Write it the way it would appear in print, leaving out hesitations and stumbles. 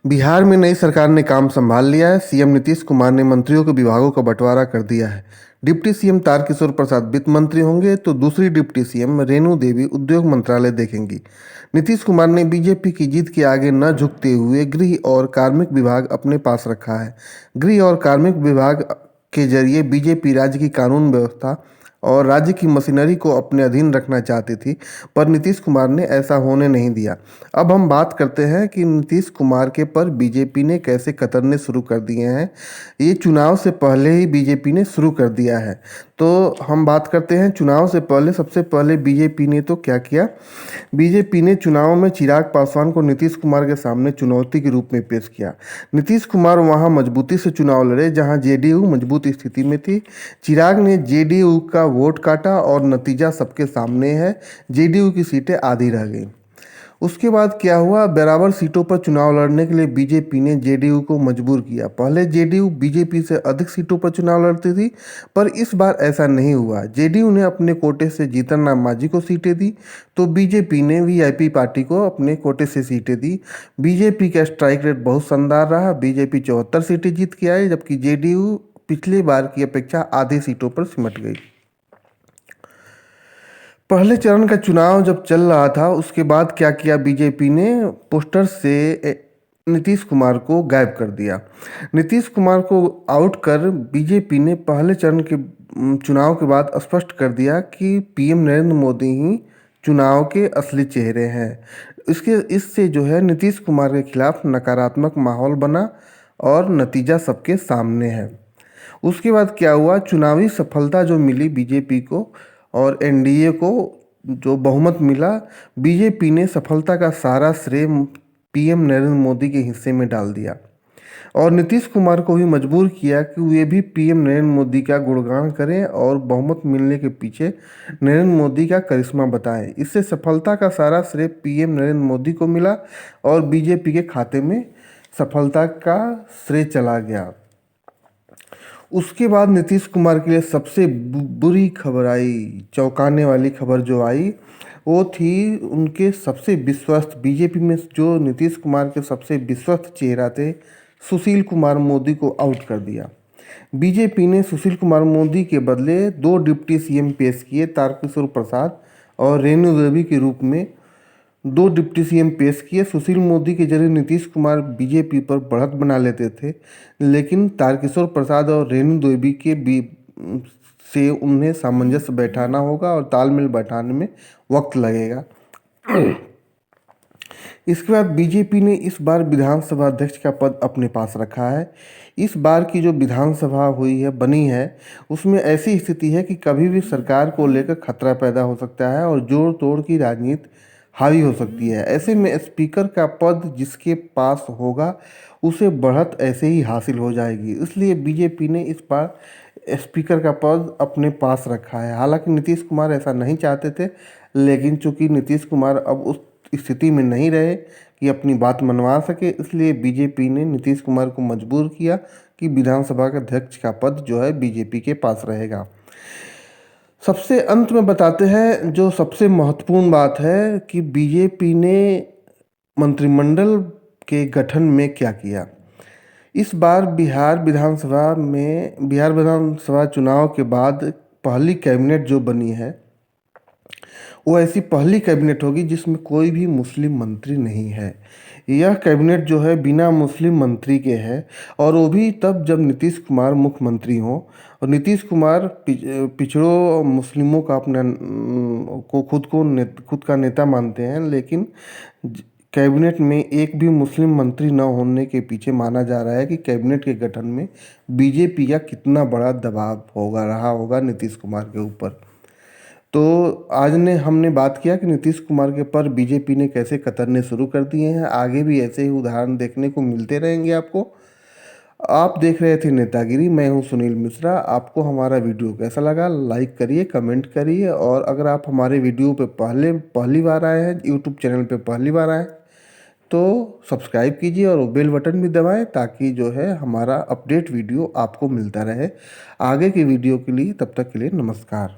बिहार में नई सरकार ने काम संभाल लिया है। सीएम नीतीश कुमार ने मंत्रियों के विभागों का बंटवारा कर दिया है। डिप्टी सीएम तारकिशोर प्रसाद वित्त मंत्री होंगे तो दूसरी डिप्टी सीएम रेणु देवी उद्योग मंत्रालय देखेंगी। नीतीश कुमार ने बीजेपी की जीत के आगे न झुकते हुए गृह और कार्मिक विभाग अपने पास रखा है। गृह और कार्मिक विभाग के जरिए बीजेपी राज्य की कानून व्यवस्था और राज्य की मशीनरी को अपने अधीन रखना चाहती थी, पर नीतीश कुमार ने ऐसा होने नहीं दिया। अब हम बात करते हैं कि नीतीश कुमार के पर बीजेपी ने कैसे कतरने शुरू कर दिए हैं। ये चुनाव से पहले ही बीजेपी ने शुरू कर दिया है। तो हम बात करते हैं चुनाव से पहले। सबसे पहले बीजेपी ने तो क्या किया। बीजेपी ने चुनाव में चिराग पासवान को नीतीश कुमार के सामने चुनौती के रूप में पेश किया। नीतीश कुमार वहां मजबूती से चुनाव लड़े जहां जेडीयू मजबूत स्थिति में थी। चिराग ने जेडीयू का वोट काटा और नतीजा सबके सामने है। जेडीयू की सीटें आधी रह गई। उसके बाद क्या हुआ, बराबर सीटों पर चुनाव लड़ने के लिए बीजेपी ने जेडीयू को मजबूर किया। पहले जेडीयू बीजेपी से अधिक सीटों पर चुनाव लड़ती थी, पर इस बार ऐसा नहीं हुआ। जेडीयू ने अपने कोटे से जीतन राम मांझी को सीटें दी, तो बीजेपी ने वीआईपी पार्टी को अपने कोटे से सीटें दी। बीजेपी का स्ट्राइक रेट बहुत शानदार रहा। बीजेपी 74 सीटें जीत के आई, जबकि जेडीयू पिछली बार की अपेक्षा आधी सीटों पर सिमट गई। पहले चरण का चुनाव जब चल रहा था, उसके बाद क्या किया बीजेपी ने, पोस्टर से नीतीश कुमार को गायब कर दिया। नीतीश कुमार को आउट कर बीजेपी ने पहले चरण के चुनाव के बाद स्पष्ट कर दिया कि पीएम नरेंद्र मोदी ही चुनाव के असली चेहरे हैं। इससे जो है नीतीश कुमार के खिलाफ नकारात्मक माहौल बना और नतीजा सबके सामने है। उसके बाद क्या हुआ, चुनावी सफलता जो मिली बीजेपी को और एनडीए को जो बहुमत मिला, बीजेपी ने सफलता का सारा श्रेय पीएम नरेंद्र मोदी के हिस्से में डाल दिया और नीतीश कुमार को भी मजबूर किया कि वे भी पीएम नरेंद्र मोदी का गुणगान करें और बहुमत मिलने के पीछे नरेंद्र मोदी का करिश्मा बताएं। इससे सफलता का सारा श्रेय पीएम नरेंद्र मोदी को मिला और बीजेपी के खाते में सफलता का श्रेय चला गया। उसके बाद नीतीश कुमार के लिए सबसे बुरी खबर आई, चौंकाने वाली खबर जो आई, वो थी उनके सबसे विश्वस्त, बीजेपी में जो नीतीश कुमार के सबसे विश्वस्त चेहरा थे, सुशील कुमार मोदी को आउट कर दिया। बीजेपी ने सुशील कुमार मोदी के बदले दो डिप्टी सीएम पेश किए, तारकिशोर प्रसाद और रेणु देवी के रूप में दो डिप्टी सीएम पेश किए। सुशील मोदी के जरिए नीतीश कुमार बीजेपी पर बढ़त बना लेते थे, लेकिन तारकिशोर प्रसाद और रेणु देवी के से उन्हें सामंजस्य बैठाना होगा और तालमेल बैठाने में वक्त लगेगा। इसके बाद बीजेपी ने इस बार विधानसभा अध्यक्ष का पद अपने पास रखा है। इस बार की जो विधानसभा हुई है, बनी है, उसमें ऐसी स्थिति है कि कभी भी सरकार को लेकर खतरा पैदा हो सकता है और जोड़ तोड़ की राजनीति हावी हो सकती है। ऐसे में स्पीकर का पद जिसके पास होगा उसे बढ़त ऐसे ही हासिल हो जाएगी। इसलिए बीजेपी ने इस बार स्पीकर का पद अपने पास रखा है। हालांकि नीतीश कुमार ऐसा नहीं चाहते थे, लेकिन चूंकि नीतीश कुमार अब उस स्थिति में नहीं रहे कि अपनी बात मनवा सके, इसलिए बीजेपी ने नीतीश कुमार को मजबूर किया कि विधानसभा के अध्यक्ष का पद जो है बीजेपी के पास रहेगा। सबसे अंत में बताते हैं जो सबसे महत्वपूर्ण बात है कि बीजेपी ने मंत्रिमंडल के गठन में क्या किया। इस बार बिहार विधानसभा चुनाव के बाद पहली कैबिनेट जो बनी है, वो ऐसी पहली कैबिनेट होगी जिसमें कोई भी मुस्लिम मंत्री नहीं है। यह कैबिनेट जो है बिना मुस्लिम मंत्री के है, और वो भी तब जब नीतीश कुमार मुख्यमंत्री हों। और नीतीश कुमार पिछड़ों मुस्लिमों का अपना को खुद का नेता मानते हैं, लेकिन कैबिनेट में एक भी मुस्लिम मंत्री न होने के पीछे माना जा रहा है कि कैबिनेट के गठन में बीजेपी का कितना बड़ा दबाव रहा होगा नीतीश कुमार के ऊपर। तो आज हमने बात किया कि नीतीश कुमार के पर बीजेपी ने कैसे कतरने शुरू कर दिए हैं। आगे भी ऐसे ही उदाहरण देखने को मिलते रहेंगे आपको। आप देख रहे थे नेतागिरी, मैं हूं सुनील मिश्रा। आपको हमारा वीडियो कैसा लगा, लाइक करिए, कमेंट करिए, और अगर आप हमारे वीडियो पे पहली बार आए हैं, यूट्यूब चैनल पे पहली बार आए हैं, तो सब्सक्राइब कीजिए और बेल बटन भी दबाएं, ताकि जो है हमारा अपडेट वीडियो आपको मिलता रहे। आगे की वीडियो के लिए, तब तक के लिए नमस्कार।